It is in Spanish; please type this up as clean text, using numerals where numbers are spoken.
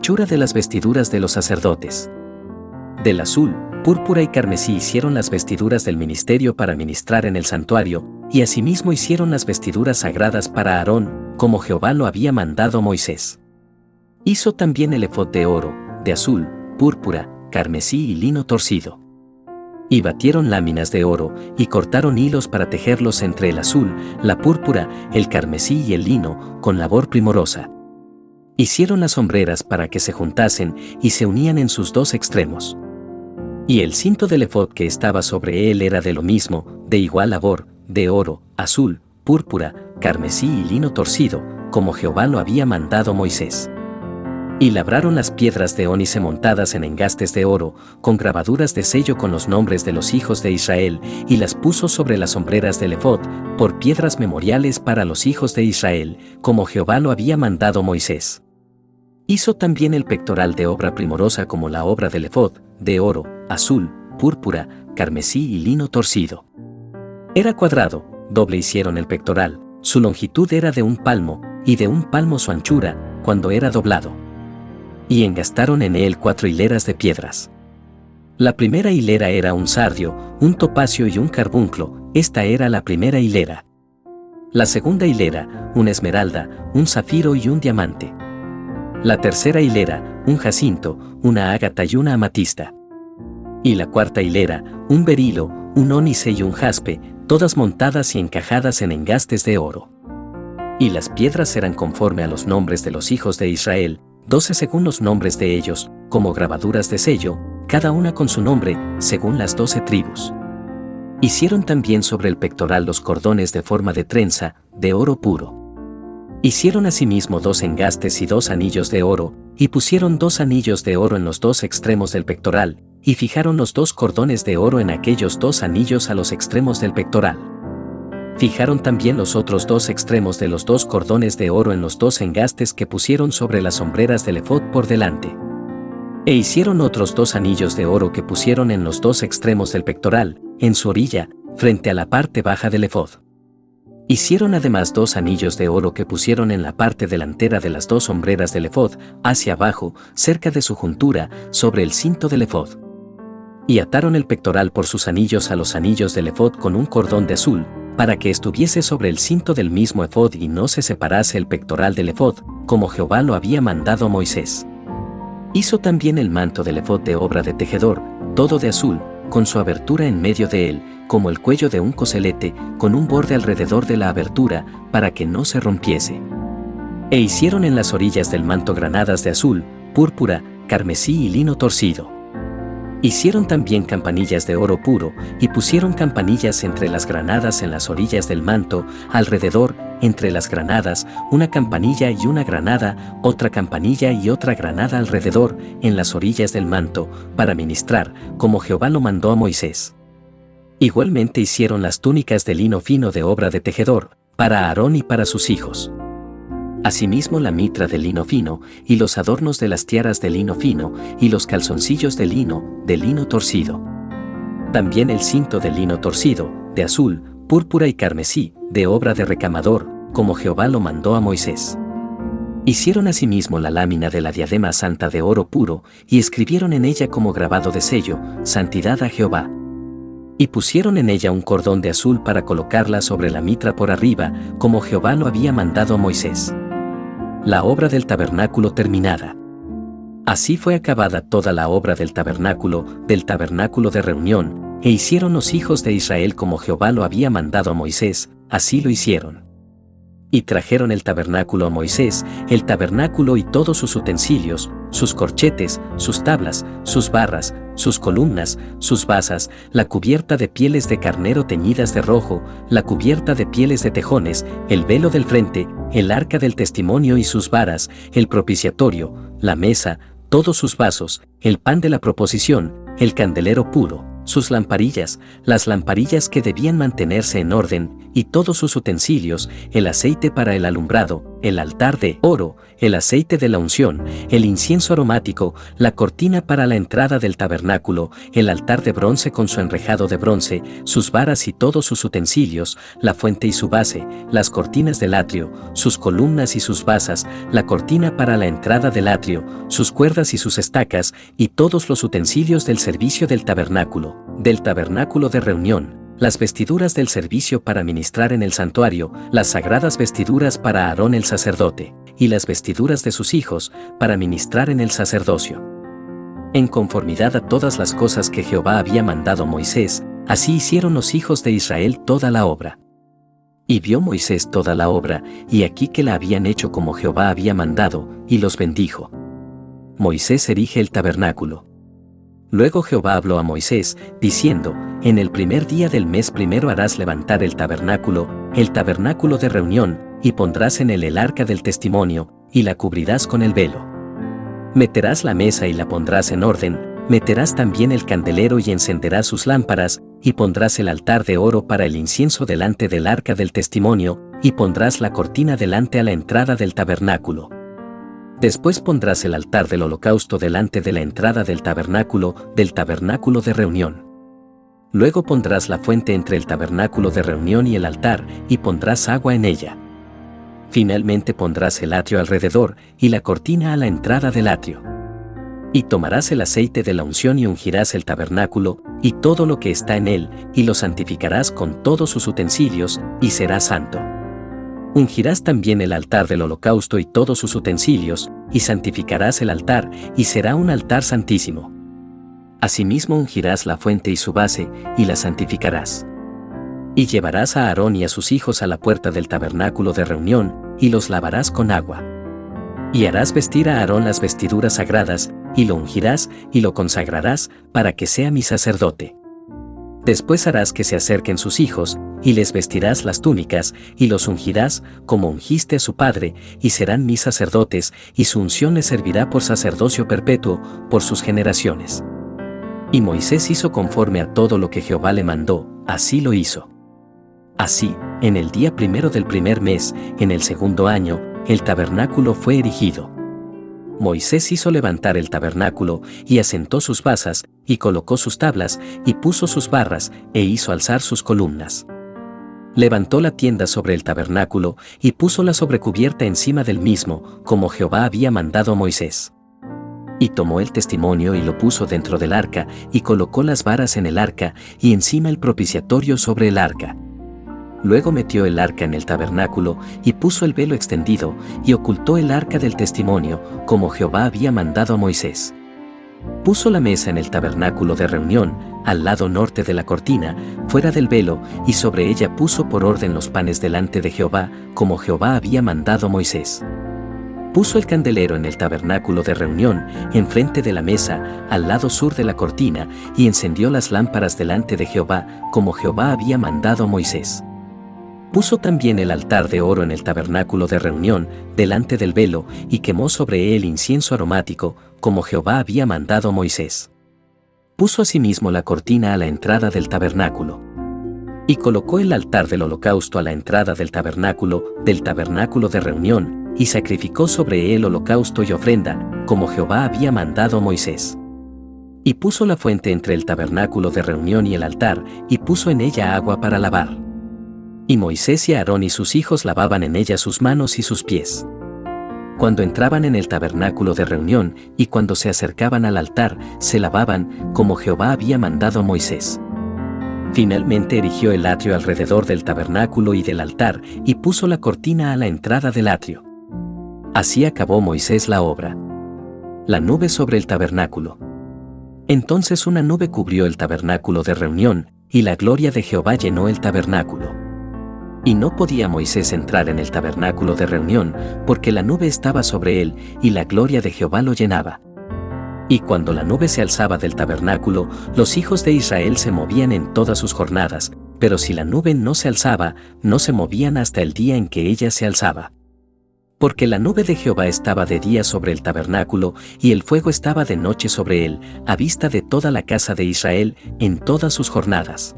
Hechura de las vestiduras de los sacerdotes. Del azul, púrpura y carmesí hicieron las vestiduras del ministerio para ministrar en el santuario, y asimismo hicieron las vestiduras sagradas para Aarón, como Jehová lo había mandado a Moisés. Hizo también el efod de oro, de azul, púrpura, carmesí y lino torcido. Y batieron láminas de oro, y cortaron hilos para tejerlos entre el azul, la púrpura, el carmesí y el lino, con labor primorosa. Hicieron las hombreras para que se juntasen, y se unían en sus dos extremos. Y el cinto del efod que estaba sobre él era de lo mismo, de igual labor, de oro, azul, púrpura, carmesí y lino torcido, como Jehová lo había mandado a Moisés. Y labraron las piedras de ónice montadas en engastes de oro, con grabaduras de sello con los nombres de los hijos de Israel, y las puso sobre las hombreras del efod, por piedras memoriales para los hijos de Israel, como Jehová lo había mandado a Moisés. Hizo también el pectoral de obra primorosa como la obra del efod, de oro, azul, púrpura, carmesí y lino torcido. Era cuadrado, doble hicieron el pectoral, su longitud era de 1 palmo, y de 1 palmo su anchura, cuando era doblado. Y engastaron en él 4 hileras de piedras. La primera hilera era un sardio, un topacio y un carbunclo, esta era la primera hilera. La segunda hilera, una esmeralda, un zafiro y un diamante. La tercera hilera, un jacinto, una ágata y una amatista. Y la cuarta hilera, un berilo, un ónice y un jaspe, todas montadas y encajadas en engastes de oro. Y las piedras eran conforme a los nombres de los hijos de Israel, 12 según los nombres de ellos, como grabaduras de sello, cada una con su nombre, según las 12 tribus. Hicieron también sobre el pectoral los cordones de forma de trenza, de oro puro. Hicieron asimismo 2 engastes y 2 anillos de oro, y pusieron 2 anillos de oro en los 2 extremos del pectoral, y fijaron los 2 cordones de oro en aquellos 2 anillos a los extremos del pectoral. Fijaron también los otros 2 extremos de los 2 cordones de oro en los 2 engastes que pusieron sobre las hombreras del efod por delante. E hicieron otros 2 anillos de oro que pusieron en los 2 extremos del pectoral, en su orilla, frente a la parte baja del efod. Hicieron además 2 anillos de oro que pusieron en la parte delantera de las 2 hombreras del efod, hacia abajo, cerca de su juntura, sobre el cinto del efod. Y ataron el pectoral por sus anillos a los anillos del efod con un cordón de azul, para que estuviese sobre el cinto del mismo efod y no se separase el pectoral del efod, como Jehová lo había mandado a Moisés. Hizo también el manto del efod de obra de tejedor, todo de azul, con su abertura en medio de él, como el cuello de un coselete, con un borde alrededor de la abertura, para que no se rompiese. E hicieron en las orillas del manto granadas de azul, púrpura, carmesí y lino torcido. Hicieron también campanillas de oro puro, y pusieron campanillas entre las granadas en las orillas del manto, alrededor, entre las granadas, una campanilla y una granada, otra campanilla y otra granada alrededor, en las orillas del manto, para ministrar, como Jehová lo mandó a Moisés. Igualmente hicieron las túnicas de lino fino de obra de tejedor, para Aarón y para sus hijos. Asimismo la mitra de lino fino, y los adornos de las tiaras de lino fino, y los calzoncillos de lino torcido. También el cinto de lino torcido, de azul, púrpura y carmesí, de obra de recamador, como Jehová lo mandó a Moisés. Hicieron asimismo la lámina de la diadema santa de oro puro, y escribieron en ella como grabado de sello, santidad a Jehová. Y pusieron en ella un cordón de azul para colocarla sobre la mitra por arriba, como Jehová lo había mandado a Moisés. La obra del tabernáculo terminada. Así fue acabada toda la obra del tabernáculo de reunión, e hicieron los hijos de Israel como Jehová lo había mandado a Moisés, así lo hicieron. Y trajeron el tabernáculo a Moisés, el tabernáculo y todos sus utensilios, sus corchetes, sus tablas, sus barras, sus columnas, sus basas, la cubierta de pieles de carnero teñidas de rojo, la cubierta de pieles de tejones, el velo del frente, el arca del testimonio y sus varas, el propiciatorio, la mesa, todos sus vasos, el pan de la proposición, el candelero puro, sus lamparillas, las lamparillas que debían mantenerse en orden, y todos sus utensilios, el aceite para el alumbrado, el altar de oro, el aceite de la unción, el incienso aromático, la cortina para la entrada del tabernáculo, el altar de bronce con su enrejado de bronce, sus varas y todos sus utensilios, la fuente y su base, las cortinas del atrio, sus columnas y sus basas, la cortina para la entrada del atrio, sus cuerdas y sus estacas, y todos los utensilios del servicio del tabernáculo de reunión, las vestiduras del servicio para ministrar en el santuario, las sagradas vestiduras para Aarón el sacerdote, y las vestiduras de sus hijos, para ministrar en el sacerdocio. En conformidad a todas las cosas que Jehová había mandado a Moisés, así hicieron los hijos de Israel toda la obra. Y vio Moisés toda la obra, y aquí que la habían hecho como Jehová había mandado, y los bendijo. Moisés erige el tabernáculo. Luego Jehová habló a Moisés, diciendo: En el primer día del mes primero harás levantar el tabernáculo de reunión, y pondrás en él el arca del testimonio, y la cubrirás con el velo. Meterás la mesa y la pondrás en orden, meterás también el candelero y encenderás sus lámparas, y pondrás el altar de oro para el incienso delante del arca del testimonio, y pondrás la cortina delante a la entrada del tabernáculo. Después pondrás el altar del holocausto delante de la entrada del tabernáculo de reunión. Luego pondrás la fuente entre el tabernáculo de reunión y el altar, y pondrás agua en ella. Finalmente pondrás el atrio alrededor, y la cortina a la entrada del atrio. Y tomarás el aceite de la unción y ungirás el tabernáculo, y todo lo que está en él, y lo santificarás con todos sus utensilios, y será santo. Ungirás también el altar del holocausto y todos sus utensilios, y santificarás el altar, y será un altar santísimo. Asimismo ungirás la fuente y su base, y la santificarás. Y llevarás a Aarón y a sus hijos a la puerta del tabernáculo de reunión, y los lavarás con agua. Y harás vestir a Aarón las vestiduras sagradas, y lo ungirás, y lo consagrarás, para que sea mi sacerdote. Después harás que se acerquen sus hijos, y les vestirás las túnicas, y los ungirás, como ungiste a su padre, y serán mis sacerdotes, y su unción les servirá por sacerdocio perpetuo, por sus generaciones. Y Moisés hizo conforme a todo lo que Jehová le mandó, así lo hizo. Así, en el día primero del primer mes, en el segundo año, el tabernáculo fue erigido. Moisés hizo levantar el tabernáculo, y asentó sus basas, y colocó sus tablas, y puso sus barras, e hizo alzar sus columnas. Levantó la tienda sobre el tabernáculo, y puso la sobrecubierta encima del mismo, como Jehová había mandado a Moisés. Y tomó el testimonio y lo puso dentro del arca, y colocó las varas en el arca, y encima el propiciatorio sobre el arca. Luego metió el arca en el tabernáculo, y puso el velo extendido, y ocultó el arca del testimonio, como Jehová había mandado a Moisés. Puso la mesa en el tabernáculo de reunión, al lado norte de la cortina, fuera del velo, y sobre ella puso por orden los panes delante de Jehová, como Jehová había mandado a Moisés. Puso el candelero en el tabernáculo de reunión, enfrente de la mesa, al lado sur de la cortina, y encendió las lámparas delante de Jehová, como Jehová había mandado a Moisés. Puso también el altar de oro en el tabernáculo de reunión, delante del velo, y quemó sobre él incienso aromático, como Jehová había mandado a Moisés. Puso asimismo la cortina a la entrada del tabernáculo. Y colocó el altar del holocausto a la entrada del tabernáculo de reunión, y sacrificó sobre él holocausto y ofrenda, como Jehová había mandado a Moisés. Y puso la fuente entre el tabernáculo de reunión y el altar, y puso en ella agua para lavar. Y Moisés y Aarón y sus hijos lavaban en ella sus manos y sus pies. Cuando entraban en el tabernáculo de reunión, y cuando se acercaban al altar, se lavaban, como Jehová había mandado a Moisés. Finalmente erigió el atrio alrededor del tabernáculo y del altar, y puso la cortina a la entrada del atrio. Así acabó Moisés la obra. La nube sobre el tabernáculo. Entonces una nube cubrió el tabernáculo de reunión, y la gloria de Jehová llenó el tabernáculo. Y no podía Moisés entrar en el tabernáculo de reunión, porque la nube estaba sobre él, y la gloria de Jehová lo llenaba. Y cuando la nube se alzaba del tabernáculo, los hijos de Israel se movían en todas sus jornadas, pero si la nube no se alzaba, no se movían hasta el día en que ella se alzaba. Porque la nube de Jehová estaba de día sobre el tabernáculo, y el fuego estaba de noche sobre él, a vista de toda la casa de Israel, en todas sus jornadas.